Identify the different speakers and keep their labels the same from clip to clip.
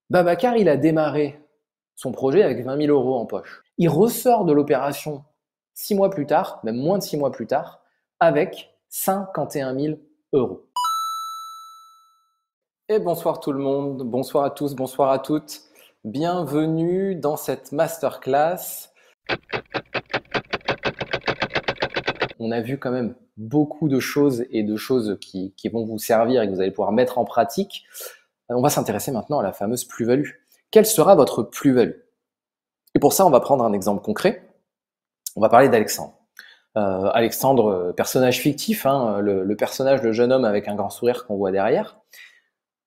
Speaker 1: Babacar, il a démarré son projet avec 20 000 euros en poche. Il ressort de l'opération 6 mois plus tard, même moins de 6 mois plus tard, avec 51 000 euros. Et bonsoir tout le monde, bonsoir à tous, bonsoir à toutes. Bienvenue dans cette masterclass. On a vu quand même beaucoup de choses et de choses qui vont vous servir et que vous allez pouvoir mettre en pratique. On va s'intéresser maintenant à la fameuse plus-value. Quelle sera votre plus-value? Et pour ça, on va prendre un exemple concret. On va parler d'Alexandre. Alexandre, personnage fictif, hein, le personnage, le jeune homme avec un grand sourire qu'on voit derrière.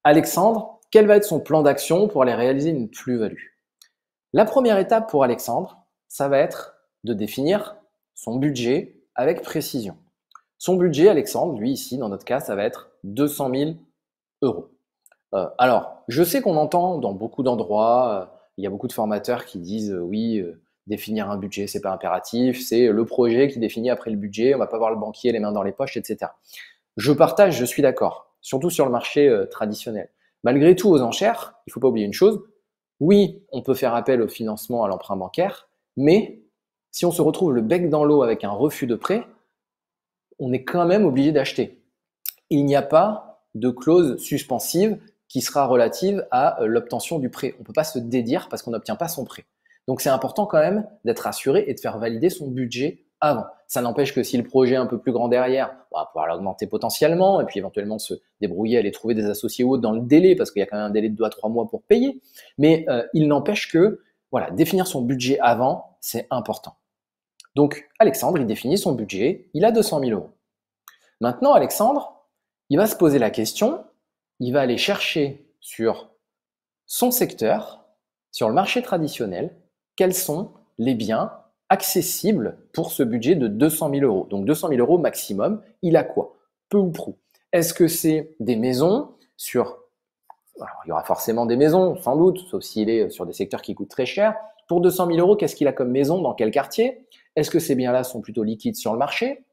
Speaker 1: Alexandre, quel va être son plan d'action pour aller réaliser une plus-value? La première étape pour Alexandre, ça va être de définir son budget avec précision. Son budget, Alexandre, lui ici, dans notre cas, ça va être 200 000 euros. Alors, je sais qu'on entend dans beaucoup d'endroits, il y a beaucoup de formateurs qui disent oui, définir un budget, c'est pas impératif, c'est le projet qui définit après le budget, on va pas voir le banquier les mains dans les poches, etc. Je partage, je suis d'accord, surtout sur le marché traditionnel. Malgré tout, aux enchères, il ne faut pas oublier une chose, oui, on peut faire appel au financement à l'emprunt bancaire, mais si on se retrouve le bec dans l'eau avec un refus de prêt, on est quand même obligé d'acheter. Il n'y a pas de clause suspensive qui sera relative à l'obtention du prêt. On ne peut pas se dédire parce qu'on n'obtient pas son prêt. Donc c'est important quand même d'être assuré et de faire valider son budget avant. Ça n'empêche que si le projet est un peu plus grand derrière, on va pouvoir l'augmenter potentiellement et puis éventuellement se débrouiller, aller trouver des associés ou autres dans le délai parce qu'il y a quand même un délai de 2 à 3 mois pour payer. Mais il n'empêche que voilà, définir son budget avant, c'est important. Donc Alexandre, il définit son budget, il a 200 000 euros. Maintenant, Alexandre, il va se poser la question, il va aller chercher sur son secteur, sur le marché traditionnel, quels sont les biens accessibles pour ce budget de 200 000 euros. Donc 200 000 euros maximum, il a quoi? Peu ou prou. Est-ce que c'est des maisons sur... Alors, il y aura forcément des maisons, sans doute, sauf s'il est sur des secteurs qui coûtent très cher. Pour 200 000 euros, qu'est-ce qu'il a comme maison? Dans quel quartier? Est-ce que ces biens-là sont plutôt liquides sur le marché?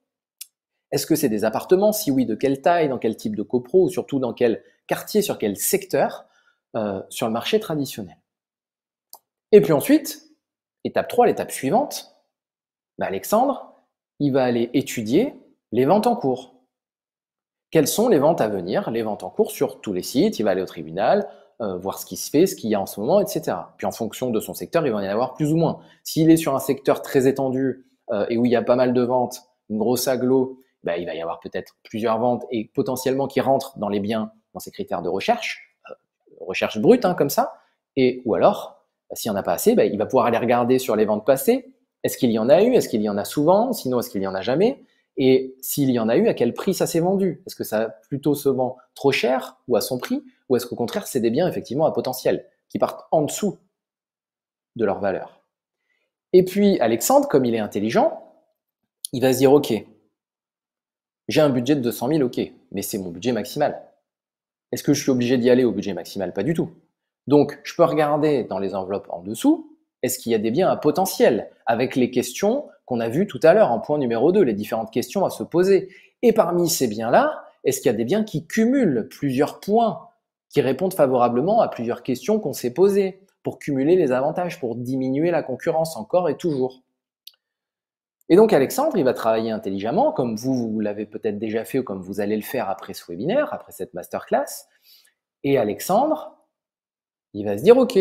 Speaker 1: Est-ce que c'est des appartements? Si oui, de quelle taille? Dans quel type de copro? Ou surtout dans quel quartier? Sur quel secteur? Sur le marché traditionnel. Et puis ensuite, étape 3, l'étape suivante, Alexandre, il va aller étudier les ventes en cours. Quelles sont les ventes à venir, les ventes en cours sur tous les sites? Il va aller au tribunal, voir ce qui se fait, ce qu'il y a en ce moment, etc. Puis en fonction de son secteur, il va y en avoir plus ou moins. S'il est sur un secteur très étendu et où il y a pas mal de ventes, une grosse agglo, il va y avoir peut-être plusieurs ventes et potentiellement qui rentrent dans les biens, dans ses critères de recherche brute, hein, comme ça. Et, ou alors, s'il n'y en a pas assez, il va pouvoir aller regarder sur les ventes passées. Est-ce qu'il y en a eu? Est-ce qu'il y en a souvent? Sinon, est-ce qu'il y en a jamais? Et s'il y en a eu, à quel prix ça s'est vendu? Est-ce que ça plutôt se vend trop cher ou à son prix? Ou est-ce qu'au contraire, c'est des biens effectivement à potentiel qui partent en dessous de leur valeur? Et puis, Alexandre, comme il est intelligent, il va se dire, OK, j'ai un budget de 200 000, OK, mais c'est mon budget maximal. Est-ce que je suis obligé d'y aller au budget maximal? Pas du tout. Donc, je peux regarder dans les enveloppes en dessous, est-ce qu'il y a des biens à potentiel? Avec les questions qu'on a vues tout à l'heure en point numéro 2, les différentes questions à se poser. Et parmi ces biens-là, est-ce qu'il y a des biens qui cumulent plusieurs points, qui répondent favorablement à plusieurs questions qu'on s'est posées, pour cumuler les avantages, pour diminuer la concurrence encore et toujours? Et donc Alexandre, il va travailler intelligemment, comme vous l'avez peut-être déjà fait ou comme vous allez le faire après ce webinaire, après cette masterclass. Et Alexandre, il va se dire, OK,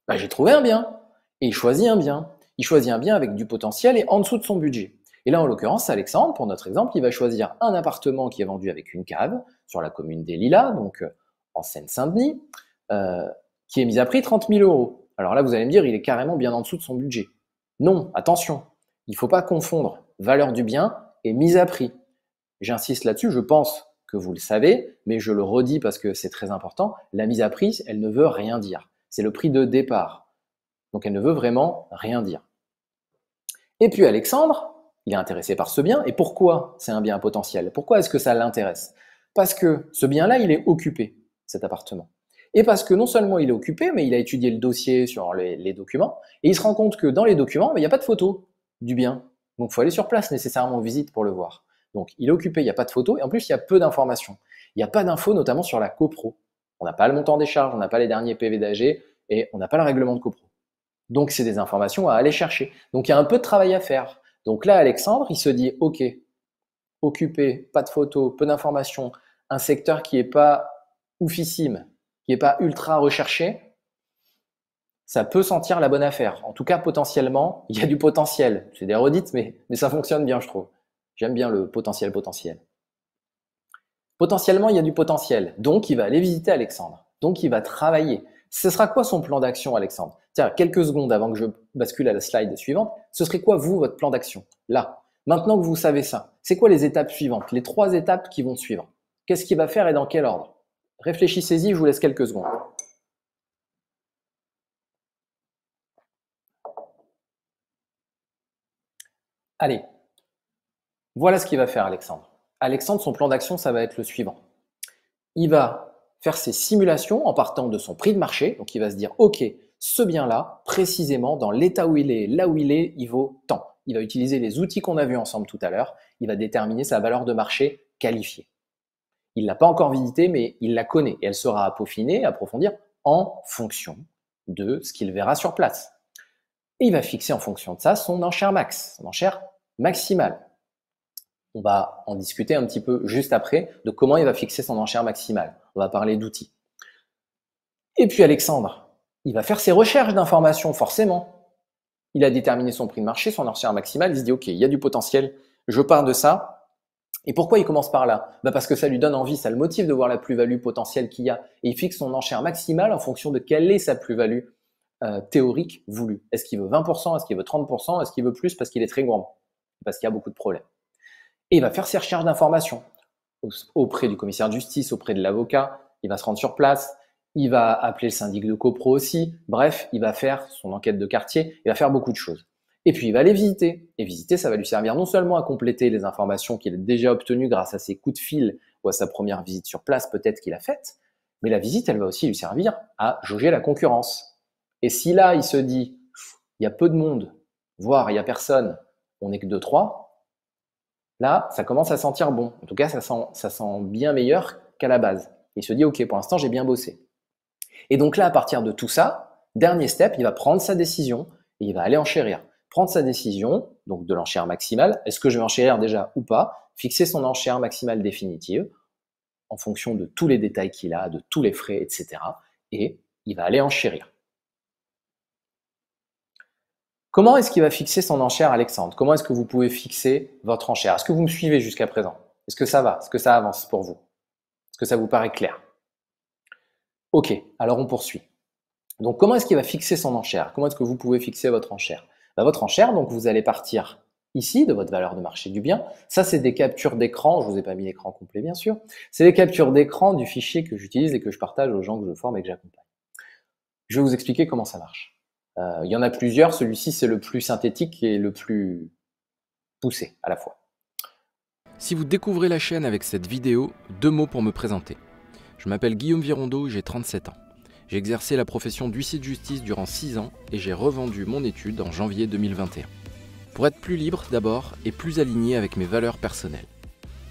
Speaker 1: j'ai trouvé un bien. Et il choisit un bien. Il choisit un bien avec du potentiel et en dessous de son budget. Et là, en l'occurrence, Alexandre, pour notre exemple, il va choisir un appartement qui est vendu avec une cave sur la commune des Lilas, donc en Seine-Saint-Denis, qui est mis à prix 30 000 euros. Alors là, vous allez me dire, il est carrément bien en dessous de son budget. Non, attention, il ne faut pas confondre valeur du bien et mise à prix. J'insiste là-dessus, je pense que vous le savez, mais je le redis parce que c'est très important, la mise à prix, elle ne veut rien dire. C'est le prix de départ. Donc elle ne veut vraiment rien dire. Et puis Alexandre, il est intéressé par ce bien. Et pourquoi c'est un bien potentiel? Pourquoi est-ce que ça l'intéresse? Parce que ce bien-là, il est occupé, cet appartement. Et parce que non seulement il est occupé, mais il a étudié le dossier sur les documents, et il se rend compte que dans les documents, il n'y a pas de photo du bien. Donc il faut aller sur place nécessairement en visite pour le voir. Donc il est occupé, il n'y a pas de photo, et en plus il y a peu d'informations. Il n'y a pas d'infos notamment sur la copro. On n'a pas le montant des charges, on n'a pas les derniers PV d'AG et on n'a pas le règlement de copro. Donc, c'est des informations à aller chercher. Donc, il y a un peu de travail à faire. Donc là, Alexandre, il se dit, OK, occupé, pas de photos, peu d'informations, un secteur qui n'est pas oufissime, qui n'est pas ultra recherché, ça peut sentir la bonne affaire. En tout cas, potentiellement, il y a du potentiel. C'est des redites, mais ça fonctionne bien, je trouve. J'aime bien le potentiel. Potentiellement, il y a du potentiel. Donc, il va aller visiter Alexandre. Donc, il va travailler. Ce sera quoi son plan d'action, Alexandre? Tiens, quelques secondes avant que je bascule à la slide suivante, ce serait quoi, vous, votre plan d'action? Là, maintenant que vous savez ça, c'est quoi les étapes suivantes? Les 3 étapes qui vont suivre? Qu'est-ce qu'il va faire et dans quel ordre? Réfléchissez-y, je vous laisse quelques secondes. Allez, voilà ce qu'il va faire, Alexandre. Alexandre, son plan d'action, ça va être le suivant. Il va faire ses simulations en partant de son prix de marché. Donc, il va se dire, OK, ce bien-là, précisément, dans l'état où il est, là où il vaut tant. Il va utiliser les outils qu'on a vus ensemble tout à l'heure. Il va déterminer sa valeur de marché qualifiée. Il ne l'a pas encore visitée, mais il la connaît et elle sera à peaufiner, à approfondir en fonction de ce qu'il verra sur place. Et il va fixer en fonction de ça son enchère max, son enchère maximale. On va en discuter un petit peu juste après de comment il va fixer son enchère maximale. On va parler d'outils. Et puis Alexandre, il va faire ses recherches d'informations, forcément. Il a déterminé son prix de marché, son enchère maximale. Il se dit, OK, il y a du potentiel, je pars de ça. Et pourquoi il commence par là? Parce que ça lui donne envie, ça le motive de voir la plus-value potentielle qu'il y a. Et il fixe son enchère maximale en fonction de quelle est sa plus-value théorique voulue. Est-ce qu'il veut 20%? Est-ce qu'il veut 30%? Est-ce qu'il veut plus parce qu'il est très gourmand? Parce qu'il y a beaucoup de problèmes. Et il va faire ses recherches d'informations auprès du commissaire de justice, auprès de l'avocat. Il va se rendre sur place. Il va appeler le syndic de copro aussi. Bref, il va faire son enquête de quartier. Il va faire beaucoup de choses. Et puis, il va aller visiter. Et visiter, ça va lui servir non seulement à compléter les informations qu'il a déjà obtenues grâce à ses coups de fil ou à sa première visite sur place, peut-être qu'il a faite, mais la visite, elle va aussi lui servir à jauger la concurrence. Et si là, il se dit, il y a peu de monde, voire il n'y a personne, on n'est que 2-3, là, ça commence à sentir bon. En tout cas, ça sent bien meilleur qu'à la base. Il se dit, OK, pour l'instant, j'ai bien bossé. Et donc là, à partir de tout ça, dernier step, il va prendre sa décision et il va aller enchérir. Prendre sa décision, donc de l'enchère maximale. Est-ce que je vais enchérir déjà ou pas? Fixer son enchère maximale définitive en fonction de tous les détails qu'il a, de tous les frais, etc. Et il va aller enchérir. Comment est-ce qu'il va fixer son enchère, Alexandre? Comment est-ce que vous pouvez fixer votre enchère? Est-ce que vous me suivez jusqu'à présent? Est-ce que ça va? Est-ce que ça avance pour vous? Est-ce que ça vous paraît clair? Ok, alors on poursuit. Donc comment est-ce qu'il va fixer son enchère? Comment est-ce que vous pouvez fixer votre enchère? Votre enchère, donc vous allez partir ici de votre valeur de marché du bien. Ça, c'est des captures d'écran. Je ne vous ai pas mis l'écran complet, bien sûr. C'est des captures d'écran du fichier que j'utilise et que je partage aux gens que je forme et que j'accompagne. Je vais vous expliquer comment ça marche. Il y en a plusieurs. Celui-ci, c'est le plus synthétique et le plus poussé à la fois.
Speaker 2: Si vous découvrez la chaîne avec cette vidéo, 2 mots pour me présenter. Je m'appelle Guillaume Virondeau et j'ai 37 ans. J'ai exercé la profession d'huissier de justice durant 6 ans et j'ai revendu mon étude en janvier 2021. Pour être plus libre d'abord et plus aligné avec mes valeurs personnelles.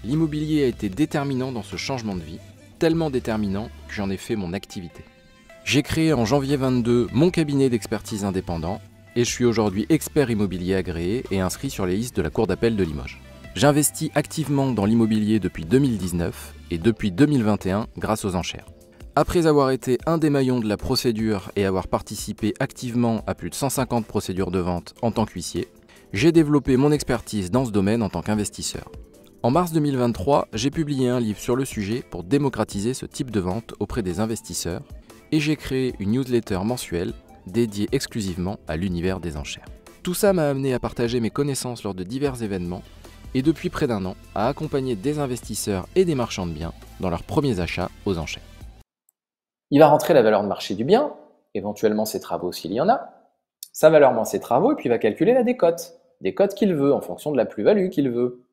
Speaker 2: L'immobilier a été déterminant dans ce changement de vie, tellement déterminant que j'en ai fait mon activité. J'ai créé en janvier 22 mon cabinet d'expertise indépendant et je suis aujourd'hui expert immobilier agréé et inscrit sur les listes de la Cour d'appel de Limoges. J'investis activement dans l'immobilier depuis 2019 et depuis 2021 grâce aux enchères. Après avoir été un des maillons de la procédure et avoir participé activement à plus de 150 procédures de vente en tant qu'huissier, j'ai développé mon expertise dans ce domaine en tant qu'investisseur. En mars 2023, j'ai publié un livre sur le sujet pour démocratiser ce type de vente auprès des investisseurs et j'ai créé une newsletter mensuelle dédiée exclusivement à l'univers des enchères. Tout ça m'a amené à partager mes connaissances lors de divers événements et depuis près d'1 an à accompagner des investisseurs et des marchands de biens dans leurs premiers achats aux enchères.
Speaker 1: Il va rentrer la valeur de marché du bien, éventuellement ses travaux s'il y en a, sa valeur moins ses travaux, et puis il va calculer la décote qu'il veut en fonction de la plus-value qu'il veut.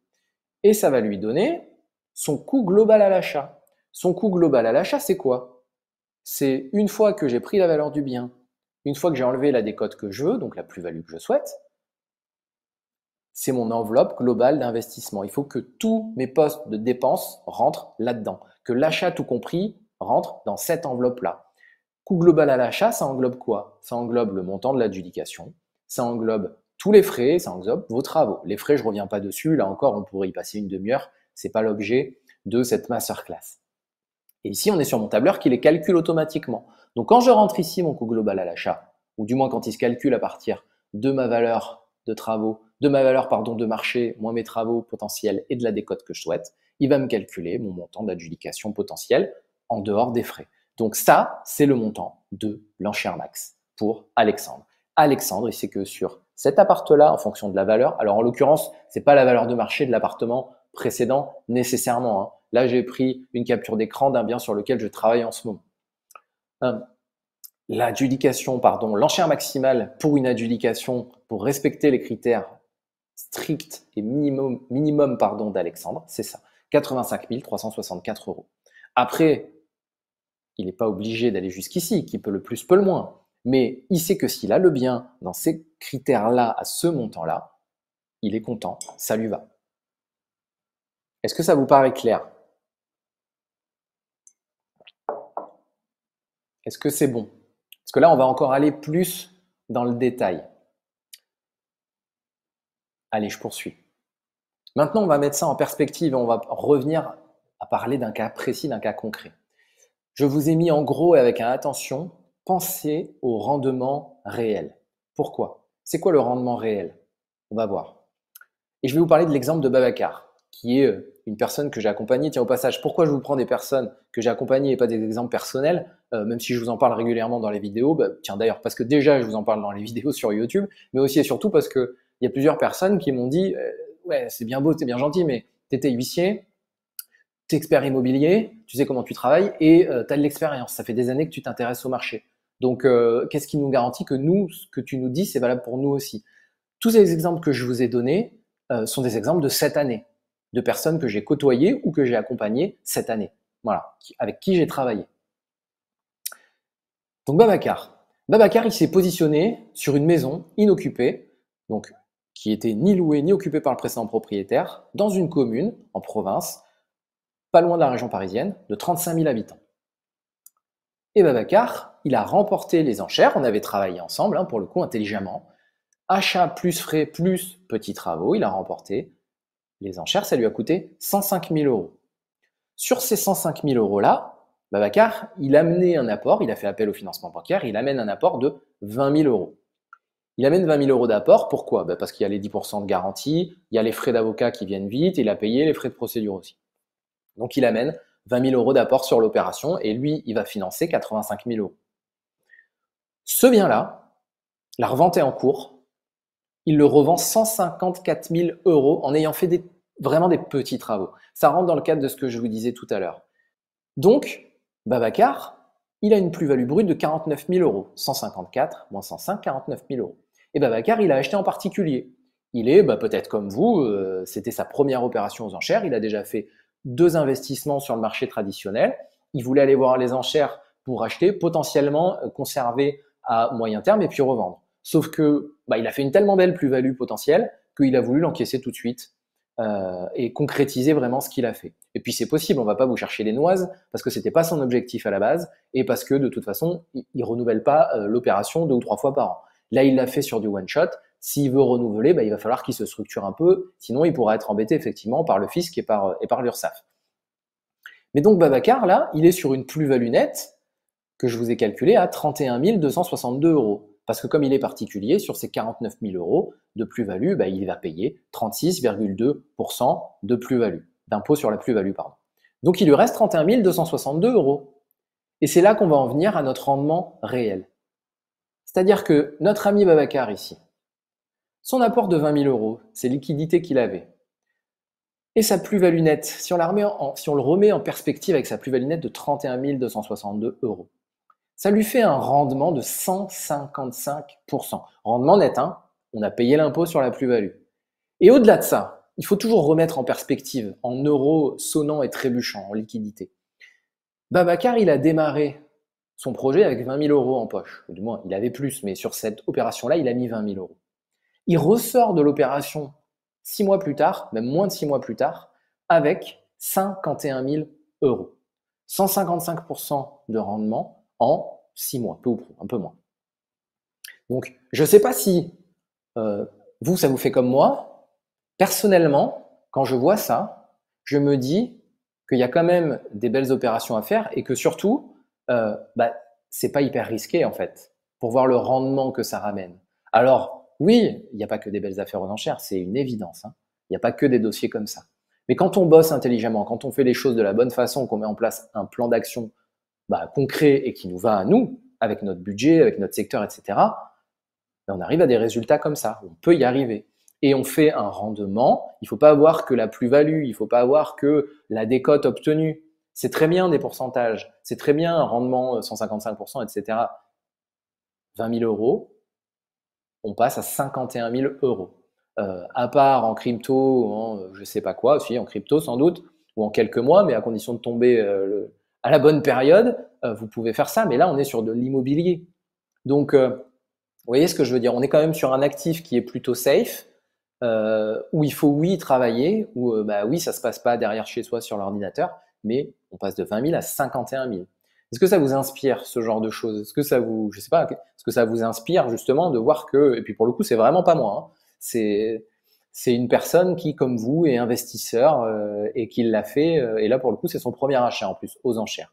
Speaker 1: Et ça va lui donner son coût global à l'achat. Son coût global à l'achat, c'est quoi? C'est une fois que j'ai pris la valeur du bien, une fois que j'ai enlevé la décote que je veux, donc la plus-value que je souhaite, c'est mon enveloppe globale d'investissement. Il faut que tous mes postes de dépenses rentrent là-dedans, que l'achat tout compris rentre dans cette enveloppe-là. Coût global à l'achat, ça englobe quoi? Ça englobe le montant de l'adjudication, ça englobe tous les frais, ça englobe vos travaux. Les frais, je ne reviens pas dessus, là encore, on pourrait y passer une demi-heure, ce n'est pas l'objet de cette masterclass. Et ici, on est sur mon tableur qui les calcule automatiquement. Donc quand je rentre ici mon coût global à l'achat, ou du moins quand il se calcule à partir de ma valeur de travaux, de ma valeur de marché, moins mes travaux potentiels et de la décote que je souhaite, il va me calculer mon montant d'adjudication potentiel en dehors des frais. Donc ça, c'est le montant de l'enchère max pour Alexandre. Alexandre, il sait que sur cet appart-là, en fonction de la valeur, alors en l'occurrence, c'est pas la valeur de marché de l'appartement précédent nécessairement, hein. Là, j'ai pris une capture d'écran d'un bien sur lequel je travaille en ce moment. L'enchère maximale pour une adjudication pour respecter les critères stricts et minimum d'Alexandre, c'est ça, 85 364 €. Après, il n'est pas obligé d'aller jusqu'ici, qui peut le plus, peut le moins. Mais il sait que s'il a le bien dans ces critères-là, à ce montant-là, il est content, ça lui va. Est-ce que ça vous paraît clair? Est-ce que c'est bon? Parce que là, on va encore aller plus dans le détail. Allez, je poursuis. Maintenant, on va mettre ça en perspective et on va revenir à parler d'un cas précis, d'un cas concret. Je vous ai mis en gros et avec attention, pensez au rendement réel. Pourquoi? C'est quoi le rendement réel? On va voir. Et je vais vous parler de l'exemple de Babacar, qui est une personne que j'ai accompagnée. Tiens, au passage, pourquoi je vous prends des personnes que j'ai accompagnées et pas des exemples personnels, même si je vous en parle régulièrement dans les vidéos? Tiens, d'ailleurs, parce que déjà, je vous en parle dans les vidéos sur YouTube, mais aussi et surtout parce qu'il y a plusieurs personnes qui m'ont dit ouais, c'est bien beau, c'est bien gentil, mais tu étais huissier, tu es expert immobilier, tu sais comment tu travailles et tu as de l'expérience. Ça fait des années que tu t'intéresses au marché. Donc, qu'est-ce qui nous garantit que nous, ce que tu nous dis, c'est valable pour nous aussi? Tous ces exemples que je vous ai donnés sont des exemples de cette année, de personnes que j'ai côtoyées ou que j'ai accompagnées cette année, voilà, avec qui j'ai travaillé. Donc Babacar, il s'est positionné sur une maison inoccupée, donc qui était ni louée ni occupée par le précédent propriétaire, dans une commune en province, pas loin de la région parisienne, de 35 000 habitants. Et Babacar, il a remporté les enchères, on avait travaillé ensemble, pour le coup, intelligemment. Achat plus frais plus petits travaux, il a remporté les enchères, ça lui a coûté 105 000 €. Sur ces 105 000 € là, Babacar, il a amené un apport, il a fait appel au financement bancaire, il amène un apport de 20 000 €. Il amène 20 000 € d'apport, pourquoi? Parce qu'il y a les 10% de garantie, il y a les frais d'avocat qui viennent vite, il a payé les frais de procédure aussi. Donc il amène 20 000 € d'apport sur l'opération et lui, il va financer 85 000 €. Ce bien-là, la revente est en cours, il le revend 154 000 € en ayant fait vraiment des petits travaux. Ça rentre dans le cadre de ce que je vous disais tout à l'heure. Donc, Babacar, il a une plus-value brute de 49 000 €. 154 moins 105, 49 000 €. Et Babacar, il a acheté en particulier. Il est peut-être comme vous, c'était sa première opération aux enchères, il a déjà fait 2 investissements sur le marché traditionnel. Il voulait aller voir les enchères pour acheter, potentiellement conserver à moyen terme et puis revendre. Sauf que il a fait une tellement belle plus-value potentielle qu'il a voulu l'encaisser tout de suite et concrétiser vraiment ce qu'il a fait. Et puis c'est possible, on ne va pas vous chercher les noises parce que ce n'était pas son objectif à la base et parce que de toute façon, il ne renouvelle pas l'opération 2 ou 3 fois par an. Là, il l'a fait sur du one-shot. S'il veut renouveler, il va falloir qu'il se structure un peu, sinon il pourra être embêté effectivement par le fisc et par l'URSSAF. Mais donc Babacar, là, il est sur une plus-value nette que je vous ai calculée à 31 262 €. Parce que comme il est particulier, sur ces 49 000 € de plus-value, il va payer 36,2% de plus-value, d'impôt sur la plus-value, pardon. Donc il lui reste 31 262 €. Et c'est là qu'on va en venir à notre rendement réel. C'est-à-dire que notre ami Babacar ici, son apport de 20 000 €, c'est liquidité qu'il avait. Et sa plus-value nette, si on le remet en perspective avec sa plus-value nette de 31 262 €, ça lui fait un rendement de 155%. Rendement net, on a payé l'impôt sur la plus-value. Et au-delà de ça, il faut toujours remettre en perspective, en euros sonnants et trébuchants, en liquidité. Babacar, il a démarré son projet avec 20 000 € en poche. Ou du moins, il avait plus, mais sur cette opération-là, il a mis 20 000 €. Il ressort de l'opération 6 mois plus tard, même moins de 6 mois plus tard, avec 51 000 €. 155% de rendement en 6 mois, peu ou prou, un peu moins. Donc, je ne sais pas si vous, ça vous fait comme moi. Personnellement, quand je vois ça, je me dis qu'il y a quand même des belles opérations à faire et que surtout, c'est pas hyper risqué en fait, pour voir le rendement que ça ramène. Alors, oui, il n'y a pas que des belles affaires aux enchères, c'est une évidence. Hein. Il n'y a pas que des dossiers comme ça. Mais quand on bosse intelligemment, quand on fait les choses de la bonne façon, qu'on met en place un plan d'action concret et qui nous va à nous, avec notre budget, avec notre secteur, etc., on arrive à des résultats comme ça. On peut y arriver. Et on fait un rendement. Il ne faut pas avoir que la plus-value, il ne faut pas avoir que la décote obtenue. C'est très bien des pourcentages, c'est très bien un rendement 155%, etc. 20 000 euros, on passe à 51 000 euros. À part en crypto, en je sais pas quoi, aussi en crypto sans doute, ou en quelques mois, mais à condition de tomber à la bonne période, vous pouvez faire ça. Mais là, on est sur de l'immobilier. Donc, vous voyez ce que je veux dire? On est quand même sur un actif qui est plutôt safe, où il faut, oui, travailler, où, oui, ça se passe pas derrière chez soi sur l'ordinateur, mais on passe de 20 000 à 51 000. Est-ce que ça vous inspire, ce genre de choses? Est-ce que ça vous, je sais pas, est-ce que ça vous inspire justement de voir que, et puis pour le coup, c'est vraiment pas moi, hein, c'est une personne qui, comme vous, est investisseur et qui l'a fait, et là, pour le coup, c'est son premier achat en plus, aux enchères.